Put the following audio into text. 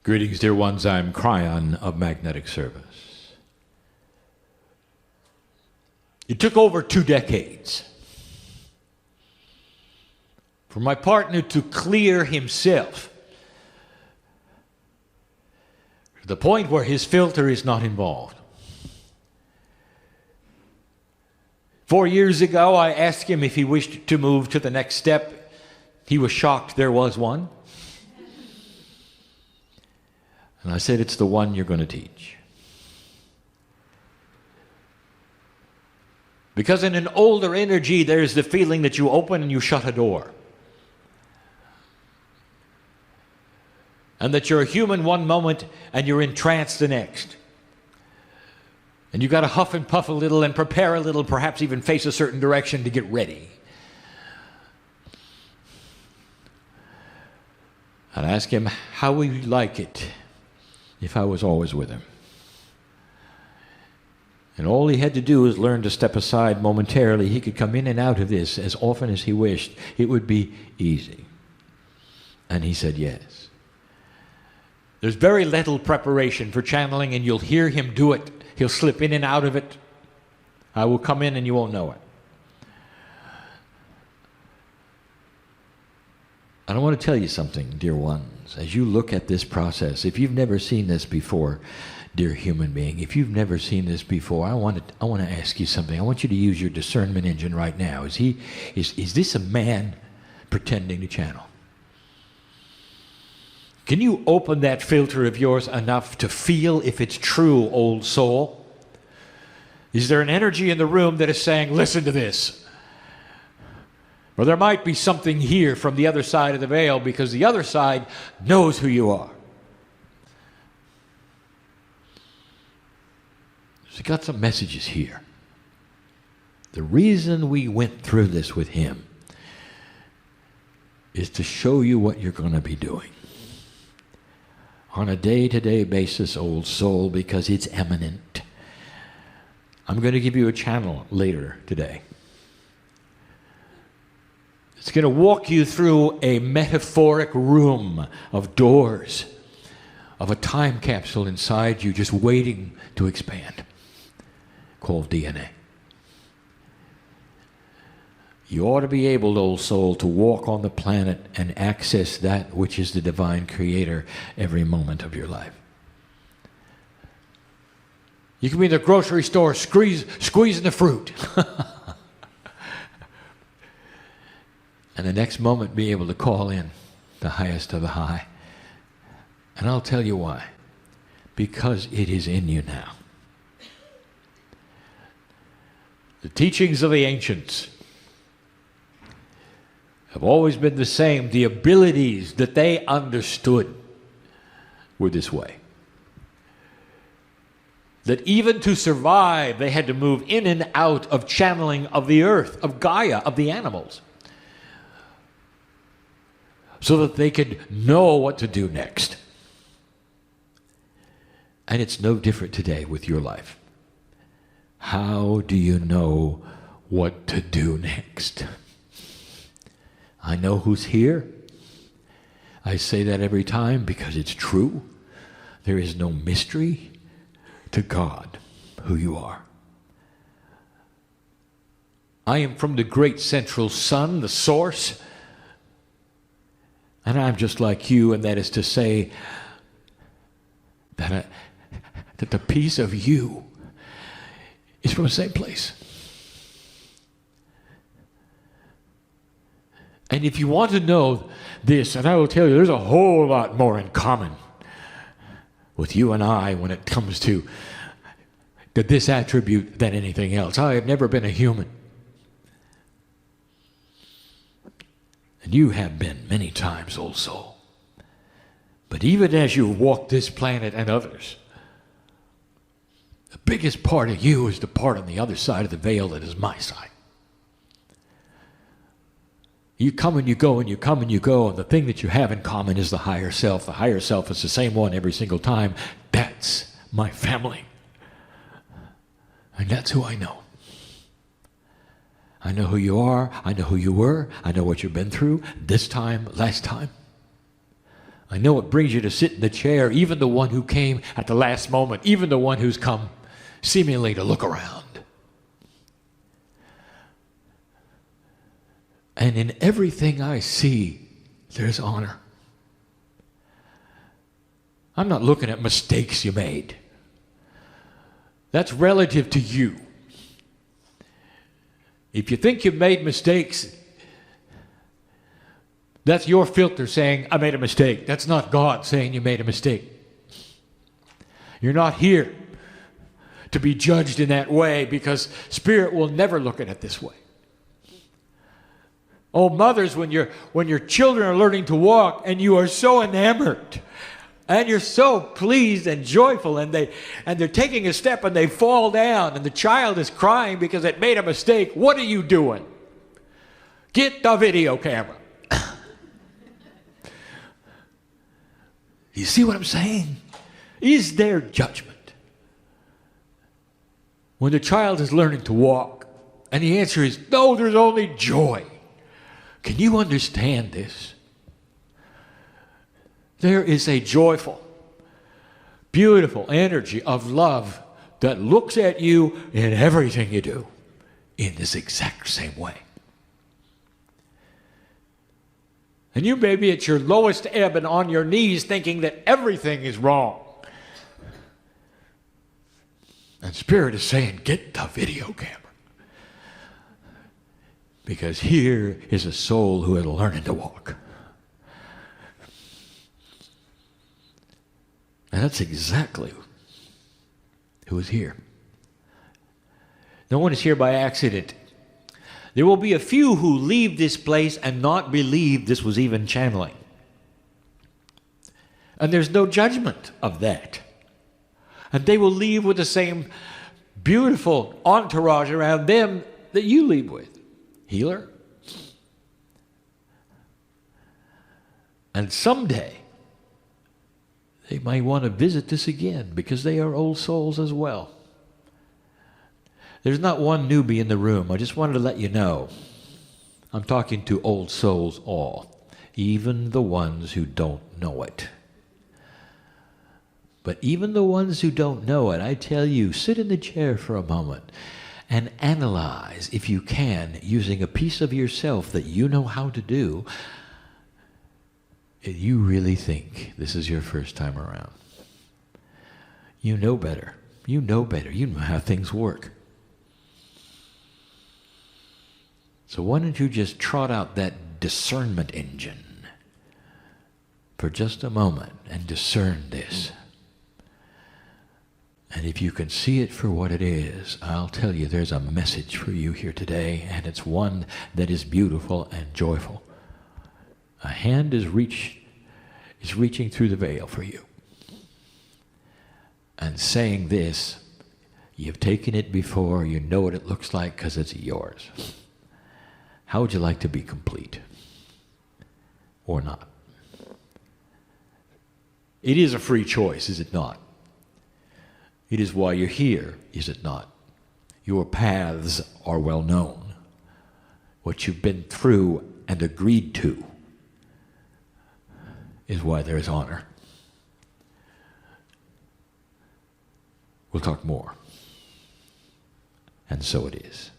Greetings, dear ones. I'm Cryon of Magnetic Service. It took over 2 decades for my partner to clear himself to the point where his filter is not involved. 4 years ago, I asked him if he wished to move to the next step. He was shocked there was one. And I said, it's the one you're going to teach. Because in an older energy, there's the feeling that you open and you shut a door. And that you're a human one moment and you're in trance the next. And you've got to huff and puff a little and prepare a little, perhaps even face a certain direction to get ready. And I asked him how would he like it if I was always with him. And all he had to do was learn to step aside momentarily. He could come in and out of this as often as he wished. It would be easy. And he said yes. There's very little preparation for channeling, and you'll hear him do it. He'll slip in and out of it. I will come in and you won't know it. And I want to tell you something, dear ones, as you look at this process. If you've never seen this before, dear human being, if you've never seen this before, I want to ask you something. I want you to use your discernment engine right now. Is this a man pretending to channel? Can you open that filter of yours enough to feel if it's true, old soul? Is there an energy in the room that is saying, listen to this? Or there might be something here from the other side of the veil, because the other side knows who you are. So we got some messages here. The reason we went through this with him is to show you what you're going to be doing on a day-to-day basis, old soul, because it's eminent. I'm going to give you a channel later today. It's going to walk you through a metaphoric room of doors, of a time capsule inside you just waiting to expand, called DNA. You ought to be able, old soul, to walk on the planet and access that which is the divine creator every moment of your life. You can be in the grocery store squeezing the fruit. And the next moment be able to call in the highest of the high. And I'll tell you why. Because it is in you now. The teachings of the ancients have always been the same. The abilities that they understood were this way. That even to survive, they had to move in and out of channeling of the earth, of Gaia, of the animals, so that they could know what to do next. And it's no different today with your life. How do you know what to do next? I know who's here. I say that every time because it's true. There is no mystery to God who you are. I am from the great central sun, the source. And I'm just like you, and that is to say that the piece of you is from the same place. And if you want to know this, and I will tell you, there's a whole lot more in common with you and I when it comes to this attribute than anything else. I have never been a human. And you have been many times, old soul. But even as you walk this planet and others, the biggest part of you is the part on the other side of the veil that is my side. You come and you go, and you come and you go, and the thing that you have in common is the higher self. The higher self is the same one every single time. That's my family. And that's who I know. I know who you are. I know who you were. I know what you've been through this time, last time. I know it brings you to sit in the chair, even the one who came at the last moment, even the one who's come seemingly to look around. And in everything I see, there's honor. I'm not looking at mistakes you made. That's relative to you. If you think you've made mistakes, that's your filter saying, I made a mistake. That's not God saying you made a mistake. You're not here to be judged in that way, because Spirit will never look at it this way. Oh, mothers, when your children are learning to walk and you are so enamored and you're so pleased and joyful, and they're taking a step and they fall down and the child is crying because it made a mistake, what are you doing? Get the video camera. You see what I'm saying? Is there judgment when the child is learning to walk? And the answer is no, there's only joy. Can you understand this? There is a joyful, beautiful energy of love that looks at you in everything you do in this exact same way. And you may be at your lowest ebb and on your knees thinking that everything is wrong. And Spirit is saying, get the video camera. Because here is a soul who is learning to walk. And that's exactly who is here. No one is here by accident. There will be a few who leave this place and not believe this was even channeling. And there's no judgment of that. And they will leave with the same beautiful entourage around them that you leave with. Healer. And someday, they might want to visit this again because they are old souls as well. There's not one newbie in the room. I just wanted to let you know. I'm talking to old souls all, even the ones who don't know it. But even the ones who don't know it, I tell you, sit in the chair for a moment and analyze, if you can, using a piece of yourself that you know how to do, if you really think this is your first time around. You know better. You know better. You know how things work. So why don't you just trot out that discernment engine for just a moment and discern this. And if you can see it for what it is, I'll tell you there's a message for you here today, and it's one that is beautiful and joyful. A hand is reaching through the veil for you and saying this. You've taken it before, you know what it looks like because it's yours. How would you like to be complete? Or not? It is a free choice, is it not? It is why you're here, is it not? Your paths are well known. What you've been through and agreed to is why there is honor. We'll talk more. And so it is.